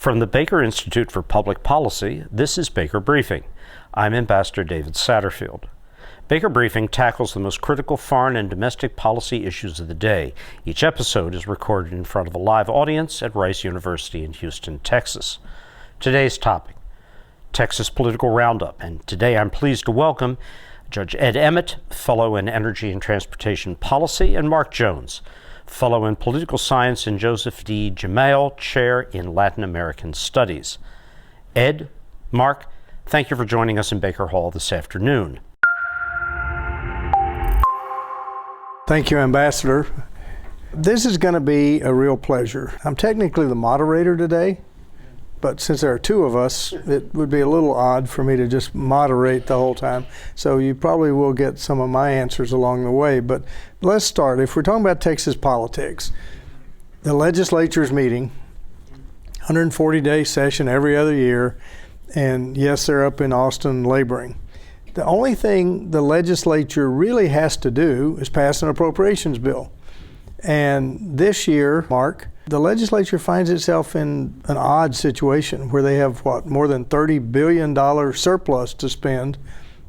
From the Baker Institute for Public Policy, this is Baker Briefing. I'm Ambassador David Satterfield. Baker Briefing tackles the most critical foreign and domestic policy issues of the day. Each episode is recorded in front of a live audience at Rice University in Houston, Texas. Today's topic, Texas political roundup, and today I'm pleased to welcome Judge Ed Emmett, Fellow in Energy and Transportation Policy, and Mark Jones, Fellow in Political Science, and Joseph D. Jamail, Chair in Latin American Studies. Ed, Mark, thank you for joining us in Baker Hall this afternoon. Thank you, Ambassador. This is going to be a real pleasure. I'm technically the moderator today, but since there are two of us, it would be a little odd for me to just moderate the whole time. So you probably will get some of my answers along the way. But let's start. If we're talking about Texas politics, the legislature's meeting, 140-day session every other year, and yes, they're up in Austin laboring. The only thing the legislature really has to do is pass an appropriations bill. And this year, Mark, the legislature finds itself in an odd situation where they have, more than $30 billion surplus to spend,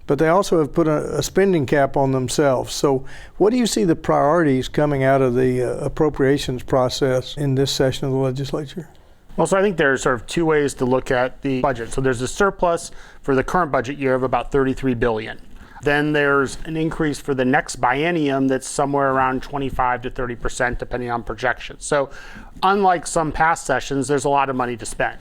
but they also have put a spending cap on themselves. So what do you see the priorities coming out of the appropriations process in this session of the legislature? Well, so I think there's sort of two ways to look at the budget. So there's a surplus for the current budget year of about $33 billion. Then there's an increase for the next biennium that's somewhere around 25 to 30%, depending on projections. So unlike some past sessions, there's a lot of money to spend.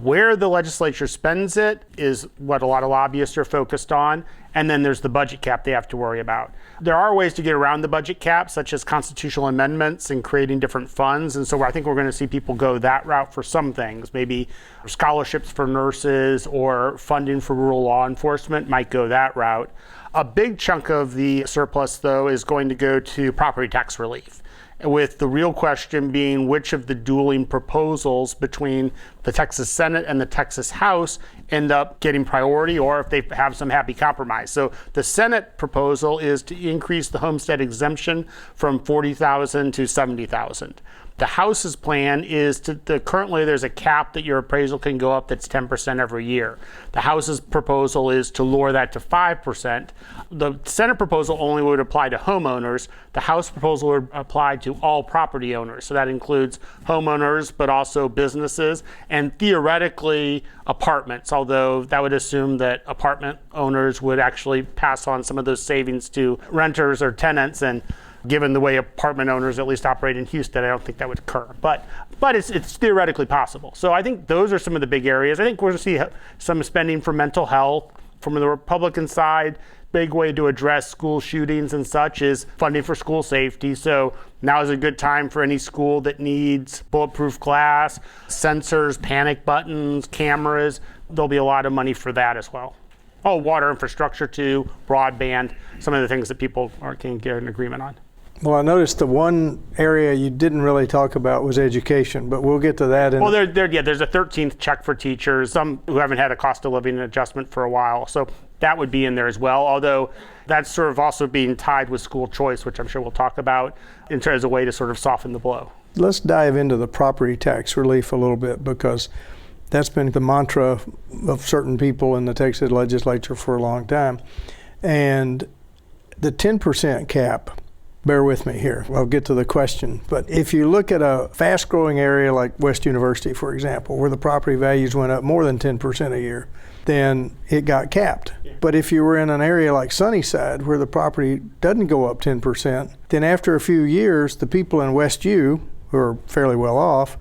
Where the legislature spends it is what a lot of lobbyists are focused on. And then there's the budget cap they have to worry about. There are ways to get around the budget cap, such as constitutional amendments and creating different funds. And so I think we're going to see people go that route for some things. Maybe scholarships for nurses or funding for rural law enforcement might go that route. A big chunk of the surplus, though, is going to go to property tax relief, with the real question being which of the dueling proposals between the Texas Senate and the Texas House end up getting priority, or if they have some happy compromise. So the Senate proposal is to increase the homestead exemption from $40,000 to $70,000. The House's plan is currently there's a cap that your appraisal can go up that's 10% every year. The House's proposal is to lower that to 5%. The Senate proposal only would apply to homeowners. The House proposal would apply to all property owners. So that includes homeowners, but also businesses, and theoretically apartments, although that would assume that apartment owners would actually pass on some of those savings to renters or tenants, and given the way apartment owners at least operate in Houston, I don't think that would occur. But it's theoretically possible. So I think those are some of the big areas. I think we're going to see some spending for mental health. From the Republican side, big way to address school shootings and such is funding for school safety. So now is a good time for any school that needs bulletproof glass, sensors, panic buttons, cameras. There'll be a lot of money for that as well. Oh, water infrastructure too, broadband, some of the things that people can get an agreement on. Well, I noticed the one area you didn't really talk about was education, but we'll get to that. Well, there's a 13th check for teachers, some who haven't had a cost of living adjustment for a while. So that would be in there as well, although that's sort of also being tied with school choice, which I'm sure we'll talk about as a way to sort of soften the blow. Let's dive into the property tax relief a little bit, because that's been the mantra of certain people in the Texas legislature for a long time. And the 10% cap, bear with me here, I'll get to the question. But if you look at a fast-growing area like West University, for example, where the property values went up more than 10% a year, then it got capped. Yeah. But if you were in an area like Sunnyside, where the property doesn't go up 10%, then after a few years, the people in West U, who are fairly well off,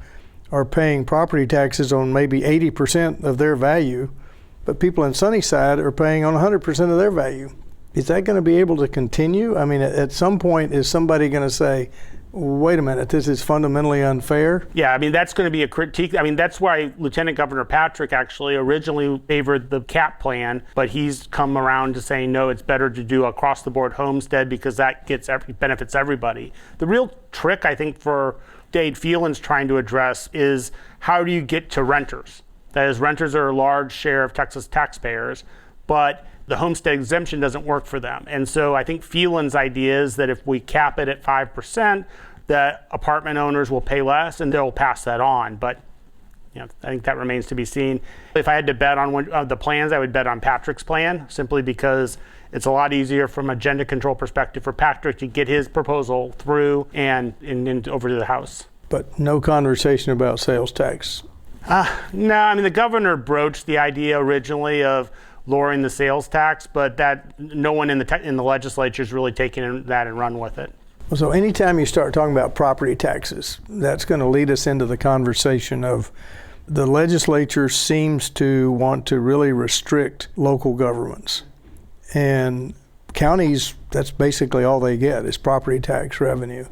are paying property taxes on maybe 80% of their value, but people in Sunnyside are paying on 100% of their value. Is that going to be able to continue? I mean, at some point, is somebody going to say, wait a minute, this is fundamentally unfair? Yeah, I mean, that's going to be a critique. I mean, that's why Lieutenant Governor Patrick actually originally favored the cap plan, but he's come around to saying, no, it's better to do across the board homestead because that benefits everybody. The real trick, I think, for Dade Phelan's trying to address is how do you get to renters? That is, renters are a large share of Texas taxpayers, but the homestead exemption doesn't work for them. And so I think Phelan's idea is that if we cap it at 5%, that apartment owners will pay less and they'll pass that on. But I think that remains to be seen. If I had to bet on one of the plans, I would bet on Patrick's plan, simply because it's a lot easier from agenda control perspective for Patrick to get his proposal through and over to the House. But no conversation about sales tax. No, I mean, the governor broached the idea originally of lowering the sales tax, but that no one in the legislature is really taking that and run with it. So anytime you start talking about property taxes, that's going to lead us into the conversation of the legislature seems to want to really restrict local governments. And counties, that's basically all they get is property tax revenue.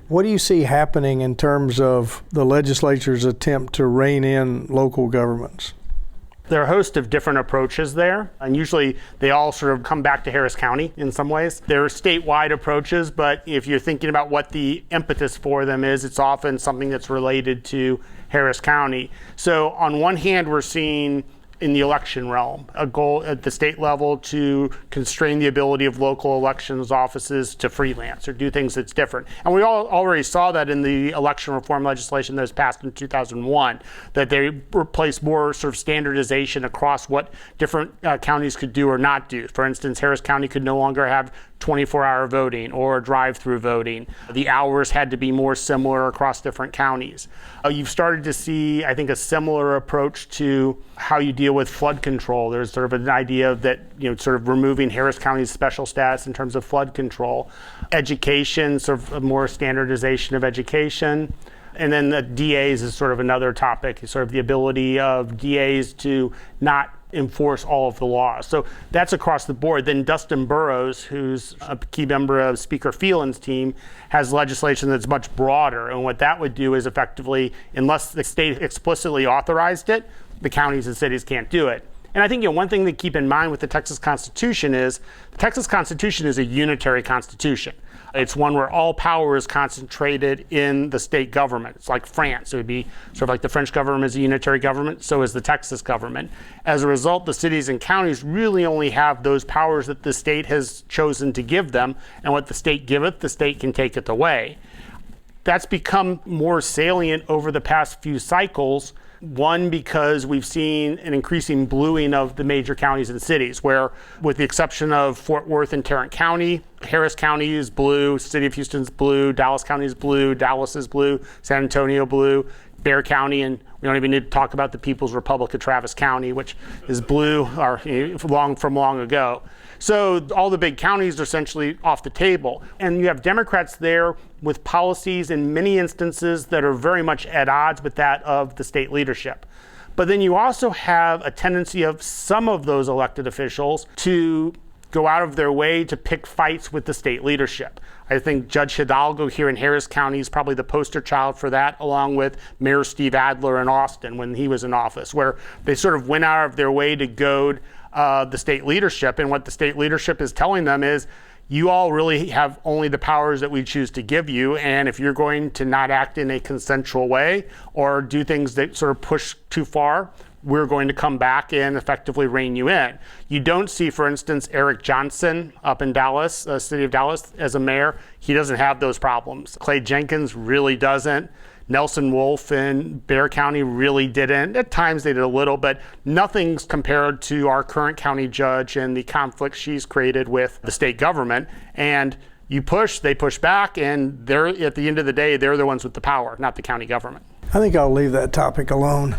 What do you see happening in terms of the legislature's attempt to rein in local governments? There are a host of different approaches there, and usually they all sort of come back to Harris County in some ways. There are statewide approaches, but if you're thinking about what the impetus for them is, it's often something that's related to Harris County. So on one hand, we're seeing in the election realm a goal at the state level to constrain the ability of local elections offices to freelance or do things that's different. And we all already saw that in the election reform legislation that was passed in 2001, that they replaced more sort of standardization across what different counties could do or not do. For instance, Harris County could no longer have 24-hour voting or drive-through voting. The hours had to be more similar across different counties. You've started to see, I think, a similar approach to how you deal with flood control. There's sort of an idea that, sort of removing Harris County's special status in terms of flood control. Education, sort of more standardization of education. And then the DAs is sort of another topic, sort of the ability of DAs to not enforce all of the laws. So that's across the board. Then Dustin Burrows, who's a key member of Speaker Phelan's team, has legislation that's much broader. And what that would do is effectively, unless the state explicitly authorized it, the counties and cities can't do it. And I think one thing to keep in mind with the Texas Constitution is the Texas Constitution is a unitary constitution. It's one where all power is concentrated in the state government. It's like France. It would be sort of like the French government is a unitary government, so is the Texas government. As a result, the cities and counties really only have those powers that the state has chosen to give them, and what the state giveth, the state can take it away. That's become more salient over the past few cycles. One, because we've seen an increasing bluing of the major counties and cities, where with the exception of Fort Worth and Tarrant County, Harris County is blue, City of Houston's blue, Dallas County is blue, Dallas is blue, San Antonio blue, Bexar County, and we don't even need to talk about the People's Republic of Travis County, which is blue from long ago. So all the big counties are essentially off the table. And you have Democrats there with policies in many instances that are very much at odds with that of the state leadership. But then you also have a tendency of some of those elected officials to go out of their way to pick fights with the state leadership. I think Judge Hidalgo here in Harris County is probably the poster child for that, along with Mayor Steve Adler in Austin when he was in office, where they sort of went out of their way to goad the state leadership. And what the state leadership is telling them is, you all really have only the powers that we choose to give you, and if you're going to not act in a consensual way or do things that sort of push too far, we're going to come back and effectively rein you in. You don't see, for instance, Eric Johnson up in Dallas, city of Dallas, as a mayor. He doesn't have those problems. Clay Jenkins really doesn't. Nelson Wolf in Bexar County really didn't. At times they did a little, but nothing's compared to our current county judge and the conflict she's created with the state government. And you push, they push back, and they're, at the end of the day, they're the ones with the power, not the county government. I think I'll leave that topic alone.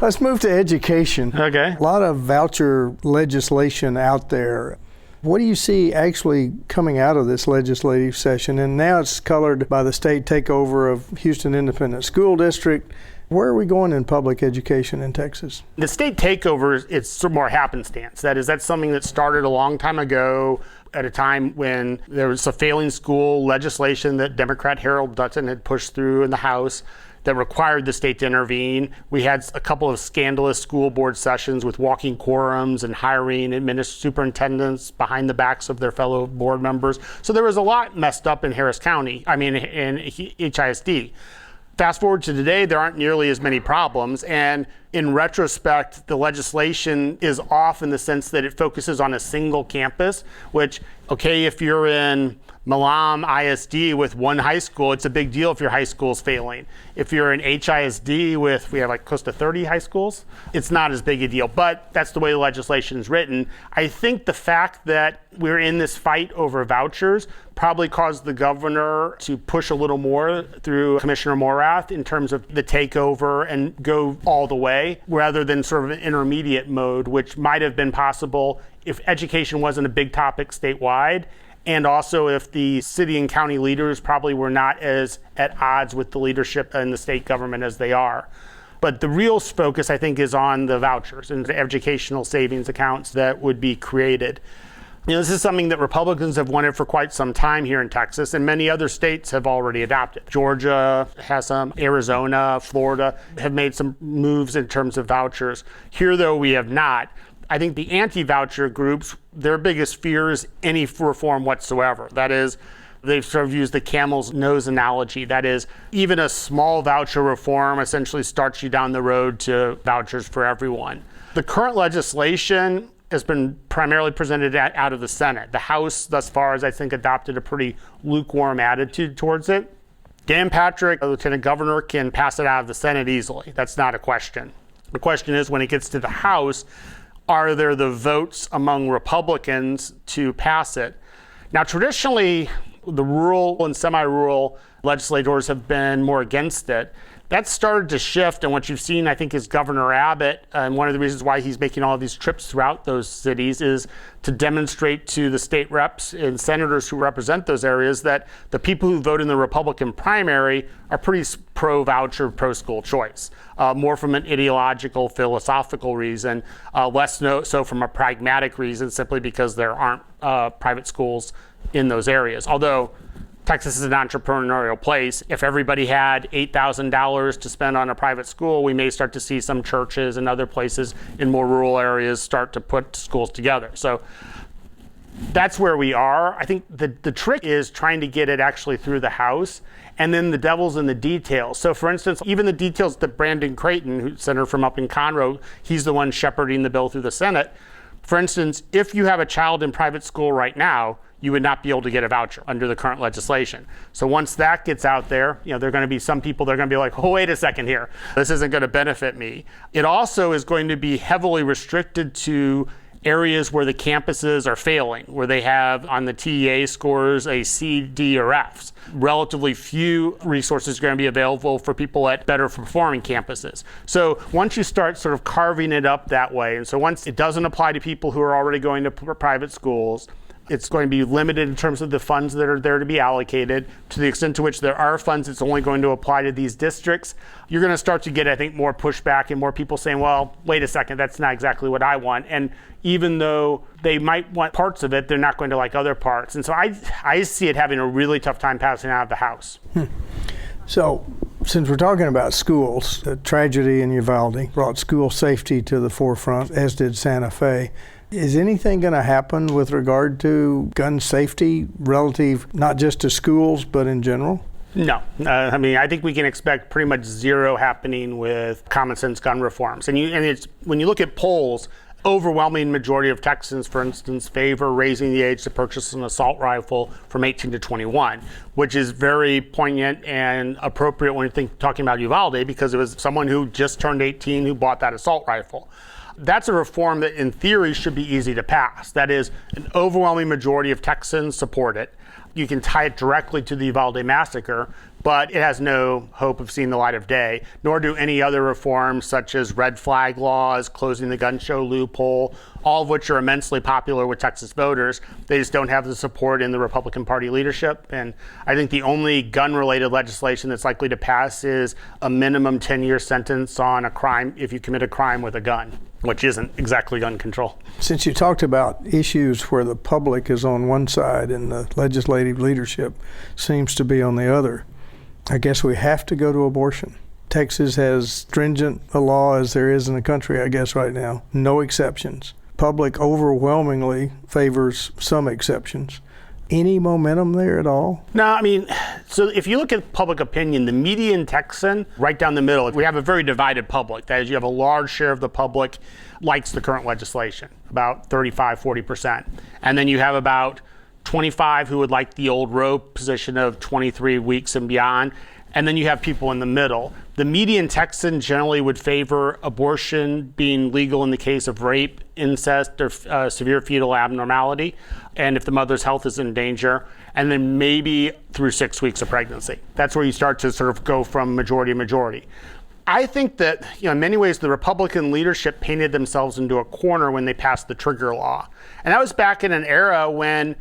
Let's move to education. Okay. A lot of voucher legislation out there. What do you see actually coming out of this legislative session? And now it's colored by the state takeover of Houston Independent School District. Where are we going in public education in Texas? The state takeover, it's more happenstance. That's something that started a long time ago at a time when there was a failing school legislation that Democrat Harold Dutton had pushed through in the House that required the state to intervene. We had a couple of scandalous school board sessions with walking quorums and hiring superintendents behind the backs of their fellow board members. So there was a lot messed up in Harris County, in HISD. Fast forward to today, there aren't nearly as many problems. And in retrospect, the legislation is off in the sense that it focuses on a single campus, which, okay, if you're in Milam ISD with one high school, it's a big deal if your high school is failing. If you're an HISD with, we have like close to 30 high schools, it's not as big a deal, but that's the way the legislation is written. I think the fact that we're in this fight over vouchers probably caused the governor to push a little more through Commissioner Morath in terms of the takeover and go all the way, rather than sort of an intermediate mode, which might have been possible if education wasn't a big topic statewide. And also if the city and county leaders probably were not as at odds with the leadership in the state government as they are. But the real focus, I think, is on the vouchers and the educational savings accounts that would be created. This is something that Republicans have wanted for quite some time here in Texas, and many other states have already adopted. Georgia has some, Arizona, Florida have made some moves in terms of vouchers. Here, though, we have not. I think the anti-voucher groups, their biggest fear is any reform whatsoever. That is, they've sort of used the camel's nose analogy. That is, even a small voucher reform essentially starts you down the road to vouchers for everyone. The current legislation has been primarily presented out of the Senate. The House, thus far, has, I think, adopted a pretty lukewarm attitude towards it. Dan Patrick, the Lieutenant Governor, can pass it out of the Senate easily. That's not a question. The question is, when it gets to the House, are there the votes among Republicans to pass it? Now, traditionally, the rural and semi-rural legislators have been more against it. That's started to shift, and what you've seen, I think, is Governor Abbott, and one of the reasons why he's making all of these trips throughout those cities is to demonstrate to the state reps and senators who represent those areas that the people who vote in the Republican primary are pretty pro-voucher, pro-school choice, more from an ideological, philosophical reason, less so from a pragmatic reason, simply because there aren't private schools in those areas. Although Texas is an entrepreneurial place. If everybody had $8,000 to spend on a private school, we may start to see some churches and other places in more rural areas start to put schools together. So that's where we are. I think the trick is trying to get it actually through the House, and then the devil's in the details. So for instance, even the details that Brandon Creighton, who's senator from up in Conroe, he's the one shepherding the bill through the Senate. For instance, if you have a child in private school right now, you would not be able to get a voucher under the current legislation. So once that gets out there, there are going to be some people that are going to be like, oh, wait a second here. This isn't going to benefit me. It also is going to be heavily restricted to areas where the campuses are failing, where they have on the TEA scores a C, D, or Fs. Relatively few resources are going to be available for people at better performing campuses. So once you start sort of carving it up that way, and so once it doesn't apply to people who are already going to private schools, it's going to be limited in terms of the funds that are there to be allocated. To the extent to which there are funds, it's only going to apply to these districts. You're going to start to get, I think, more pushback and more people saying, well, wait a second, that's not exactly what I want. And even though they might want parts of it, they're not going to like other parts. And so I see it having a really tough time passing out of the House. So, since we're talking about schools, the tragedy in Uvalde brought school safety to the forefront, as did Santa Fe. Is anything going to happen with regard to gun safety relative not just to schools, but in general? No. I think we can expect pretty much zero happening with common sense gun reforms. And it's when you look at polls, overwhelming majority of Texans, for instance, favor raising the age to purchase an assault rifle from 18 to 21, which is very poignant and appropriate when you're talking about Uvalde, because it was someone who just turned 18 who bought that assault rifle. That's a reform that in theory should be easy to pass. That is, an overwhelming majority of Texans support it. You can tie it directly to the Uvalde massacre, but it has no hope of seeing the light of day, nor do any other reforms such as red flag laws, closing the gun show loophole, all of which are immensely popular with Texas voters. They just don't have the support in the Republican Party leadership. And I think the only gun-related legislation that's likely to pass is a minimum 10-year sentence on a crime if you commit a crime with a gun, which isn't exactly gun control. Since you talked about issues where the public is on one side and the legislative leadership seems to be on the other, I guess we have to go to abortion. Texas has stringent a law as there is in the country, I guess, right now. No exceptions. Public overwhelmingly favors some exceptions. Any momentum there at all? No, so if you look at public opinion, the median Texan, right down the middle, we have a very divided public. That is, you have a large share of the public likes the current legislation, about 35, 40%. And then you have about 25 who would like the old Roe position of 23 weeks and beyond. And then you have people in the middle. The median Texan generally would favor abortion being legal in the case of rape, incest, or severe fetal abnormality, and if the mother's health is in danger, and then maybe through 6 weeks of pregnancy. That's where you start to sort of go from majority to majority. I think that, in many ways, the Republican leadership painted themselves into a corner when they passed the trigger law. And that was back in an era when,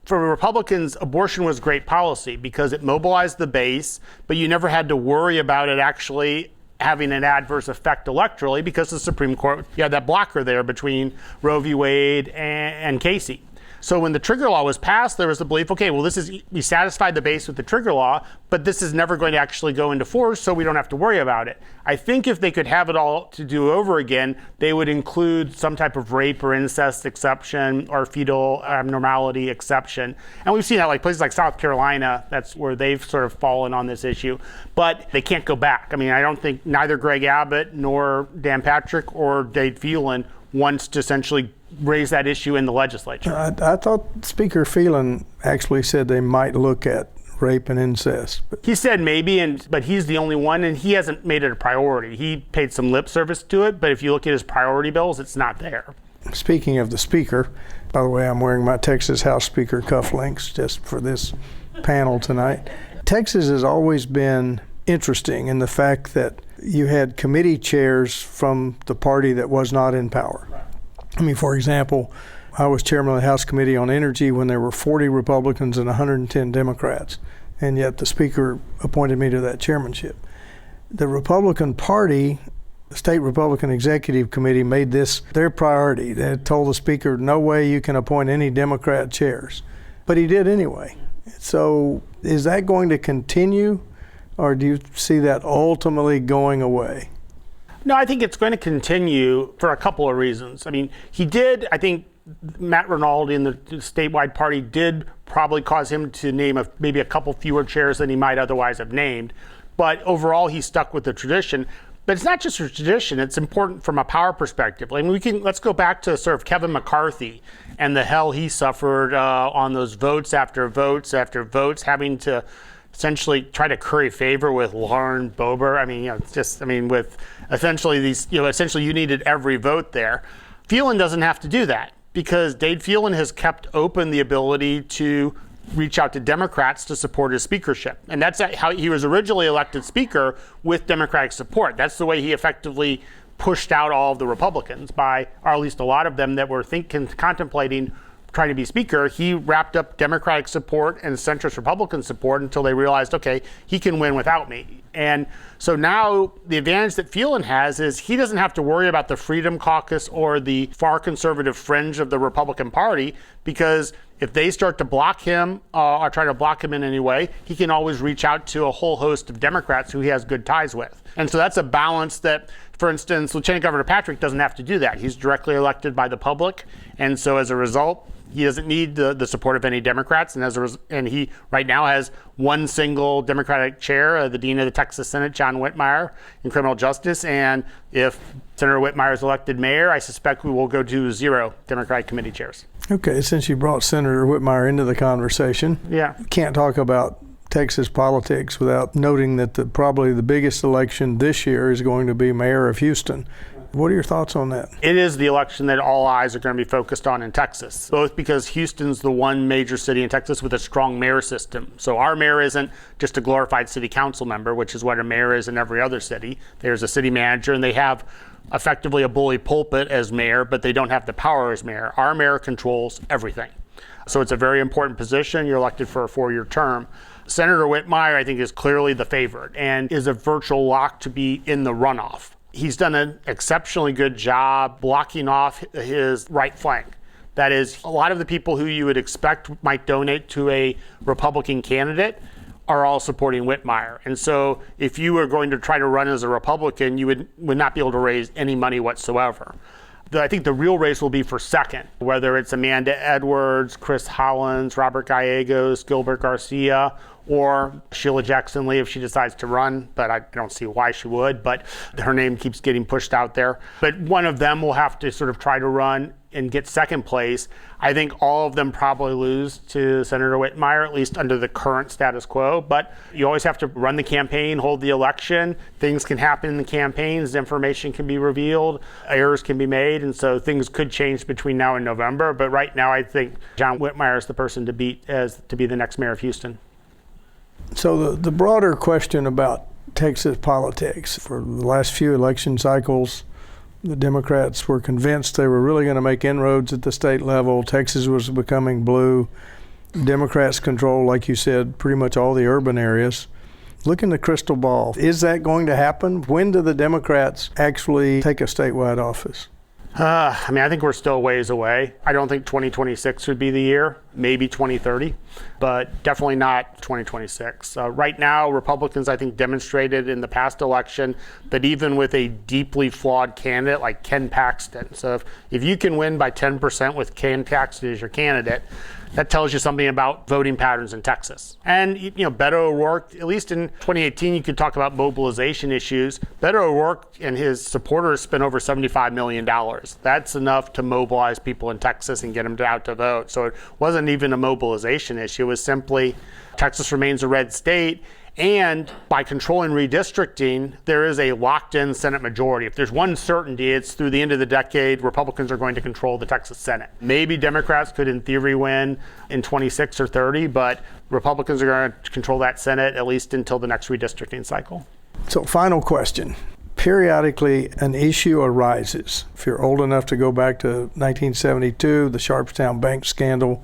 for Republicans, abortion was great policy because it mobilized the base, but you never had to worry about it actually having an adverse effect electorally because the Supreme Court, you had that blocker there between Roe v. Wade and Casey. So when the trigger law was passed, there was the belief, okay, well, we satisfied the base with the trigger law, but this is never going to actually go into force, so we don't have to worry about it. I think if they could have it all to do over again, they would include some type of rape or incest exception or fetal abnormality exception. And we've seen that like places like South Carolina, that's where they've sort of fallen on this issue, but they can't go back. I mean, I don't think neither Greg Abbott nor Dan Patrick or Dade Phelan wants to essentially raise that issue in the legislature. I thought Speaker Phelan actually said they might look at rape and incest. He said maybe, but he's the only one, and he hasn't made it a priority. He paid some lip service to it, but if you look at his priority bills, it's not there. Speaking of the Speaker, by the way, I'm wearing my Texas House Speaker cufflinks just for this panel tonight. Texas has always been interesting in the fact that you had committee chairs from the party that was not in power. I mean, for example, I was chairman of the House Committee on Energy when there were 40 Republicans and 110 Democrats, and yet the Speaker appointed me to that chairmanship. The Republican Party, the State Republican Executive Committee, made this their priority. They told the Speaker, no way you can appoint any Democrat chairs. But he did anyway. So is that going to continue, or do you see that ultimately going away? No, I think it's going to continue for a couple of reasons. I mean, I think Matt Rinaldi and the statewide party did probably cause him to name maybe a couple fewer chairs than he might otherwise have named. But overall, he stuck with the tradition. But it's not just a tradition, it's important from a power perspective. I mean, let's go back to sort of Kevin McCarthy and the hell he suffered on those votes after votes after votes, having to essentially try to curry favor with Lauren Boebert. I mean, with essentially essentially you needed every vote there. Phelan doesn't have to do that because Dade Phelan has kept open the ability to reach out to Democrats to support his speakership. And that's how he was originally elected speaker, with Democratic support. That's the way he effectively pushed out all of the Republicans, or at least a lot of them that were contemplating trying to be speaker. He wrapped up Democratic support and centrist Republican support until they realized, okay, he can win without me. And so now the advantage that Phelan has is he doesn't have to worry about the Freedom Caucus or the far conservative fringe of the Republican Party, because if they start to block him or try to block him in any way, he can always reach out to a whole host of Democrats who he has good ties with. And so that's a balance that, for instance, Lieutenant Governor Patrick doesn't have to do that. He's directly elected by the public. And so as a result, he doesn't need the support of any Democrats, and he right now has one single Democratic chair, the Dean of the Texas Senate, John Whitmire, in criminal justice. And if Senator Whitmire is elected mayor, I suspect we will go to 0 Democratic committee chairs. Okay, since you brought Senator Whitmire into the conversation, can't talk about Texas politics without noting that probably the biggest election this year is going to be mayor of Houston. What are your thoughts on that? It is the election that all eyes are going to be focused on in Texas, both because Houston's the one major city in Texas with a strong mayor system. So our mayor isn't just a glorified city council member, which is what a mayor is in every other city. There's a city manager, and they have effectively a bully pulpit as mayor, but they don't have the power as mayor. Our mayor controls everything. So it's a very important position. You're elected for a 4-year term. Senator Whitmire, I think, is clearly the favorite and is a virtual lock to be in the runoff. He's done an exceptionally good job blocking off his right flank. That is, a lot of the people who you would expect might donate to a Republican candidate are all supporting Whitmire. And so if you were going to try to run as a Republican, you would not be able to raise any money whatsoever. I think the real race will be for second, whether it's Amanda Edwards, Chris Hollins, Robert Gallegos, Gilbert Garcia, or Sheila Jackson Lee if she decides to run, but I don't see why she would, but her name keeps getting pushed out there. But one of them will have to sort of try to run and get second place. I think all of them probably lose to Senator Whitmire, at least under the current status quo. But you always have to run the campaign, hold the election. Things can happen in the campaigns, information can be revealed, errors can be made, and so things could change between now and November. But right now, I think John Whitmire is the person to beat to be the next mayor of Houston. So the broader question about Texas politics, for the last few election cycles, the Democrats were convinced they were really going to make inroads at the state level. Texas was becoming blue. Democrats control, like you said, pretty much all the urban areas. Look in the crystal ball. Is that going to happen? When do the Democrats actually take a statewide office? I think we're still a ways away. I don't think 2026 would be the year, maybe 2030, but definitely not 2026. Right now, Republicans, I think, demonstrated in the past election that even with a deeply flawed candidate like Ken Paxton, so if you can win by 10% with Ken Paxton as your candidate, that tells you something about voting patterns in Texas. And, Beto O'Rourke, at least in 2018, you could talk about mobilization issues. Beto O'Rourke and his supporters spent over $75 million. That's enough to mobilize people in Texas and get them out to vote. So it wasn't even a mobilization issue. It was simply Texas remains a red state. And by controlling redistricting, there is a locked-in Senate majority. If there's one certainty, it's through the end of the decade, Republicans are going to control the Texas Senate. Maybe Democrats could, in theory, win in 26 or 30, but Republicans are going to control that Senate at least until the next redistricting cycle. So, final question. Periodically, an issue arises. If you're old enough to go back to 1972, the Sharpstown Bank scandal,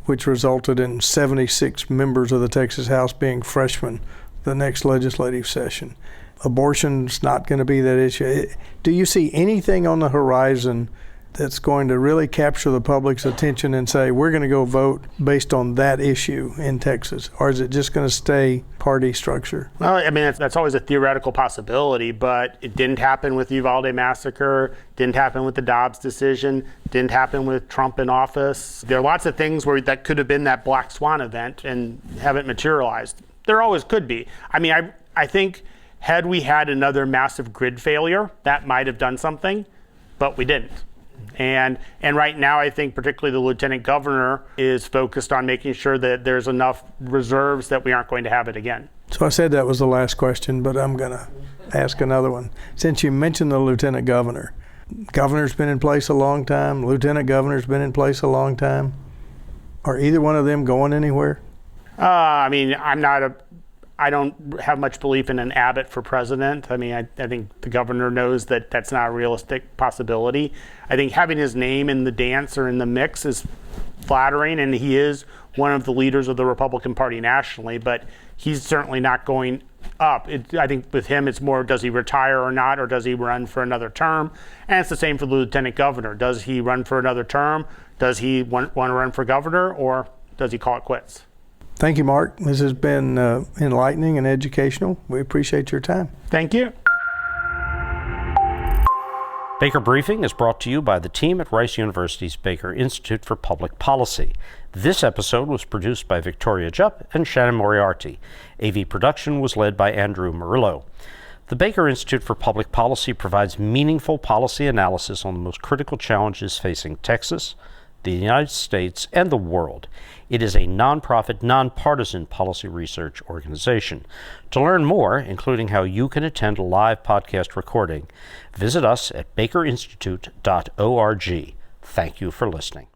which resulted in 76 members of the Texas House being freshmen the next legislative session. Abortion's not going to be that issue. Do you see anything on the horizon that's going to really capture the public's attention and say, we're going to go vote based on that issue in Texas? Or is it just going to stay party structure? Well, that's always a theoretical possibility, but it didn't happen with the Uvalde massacre, didn't happen with the Dobbs decision, didn't happen with Trump in office. There are lots of things that could have been that black swan event and haven't materialized. There always could be. I think had we had another massive grid failure, that might have done something, but we didn't. And right now, I think particularly the lieutenant governor is focused on making sure that there's enough reserves that we aren't going to have it again. So I said that was the last question, but I'm going to ask another one. Since you mentioned the lieutenant governor, governor's been in place a long time, lieutenant governor's been in place a long time. Are either one of them going anywhere? I don't have much belief in an Abbott for president. I think the governor knows that that's not a realistic possibility. I think having his name in the dance or in the mix is flattering, and he is one of the leaders of the Republican Party nationally, but he's certainly not going up. I think with him, it's more, does he retire or not, or does he run for another term? And it's the same for the lieutenant governor. Does he run for another term? Does he want to run for governor, or does he call it quits? Thank you, Mark. This has been enlightening and educational. We appreciate your time. Thank you. Baker Briefing is brought to you by the team at Rice University's Baker Institute for Public Policy. This episode was produced by Victoria Jupp and Shannon Moriarty. AV production was led by Andrew Murillo. The Baker Institute for Public Policy provides meaningful policy analysis on the most critical challenges facing Texas, the United States, and the world. It is a nonprofit, nonpartisan policy research organization. To learn more, including how you can attend a live podcast recording, visit us at bakerinstitute.org. Thank you for listening.